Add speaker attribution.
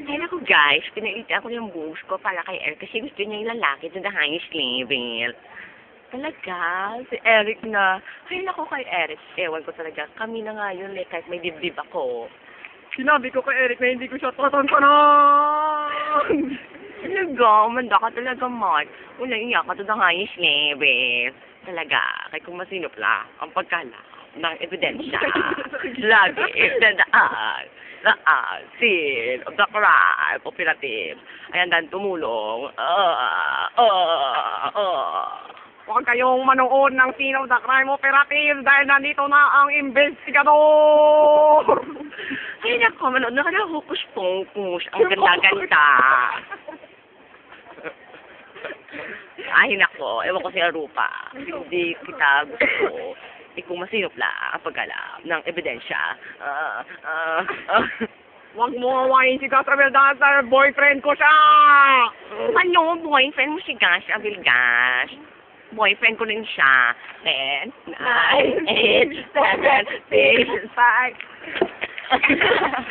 Speaker 1: Ay, naku guys, pinalitan ko yung buhos ko para kay Eric kasi gusto niya yung lalaki to the highest level. Talaga, si Eric na. Ay, naku kay Eric, ewan ko talaga. Kami na nga yun, kahit may dibdib ako.
Speaker 2: Sinabi ko kay Eric na hindi ko siya tatantanan.
Speaker 1: Talaga, manda ka talaga, Mark. Wala iya ka to the highest level. Talaga, kay kung masinop lang ang pagkala ng ebidensya. Lagi, dadaan. Seal of the crime, operative. Ayan, dan tumulong.
Speaker 2: Huwag kayong manood ng Scene of the Crime Operative dahil nandito na ang investigador.
Speaker 1: Ay, nako, manood na ka na hukus-pokus. Ang ganda-ganda. Ay, nako, ewan ko si Arupa. Hindi kita gusto. Kung masinop lang ang pag-alam ng ebidensya.
Speaker 2: Huwag mo awayin si Casabel dahil boyfriend ko siya.
Speaker 1: Ano, boyfriend mo si Gas Abilgas? Boyfriend ko rin siya. 10, 9, 8, 7, 6, 5.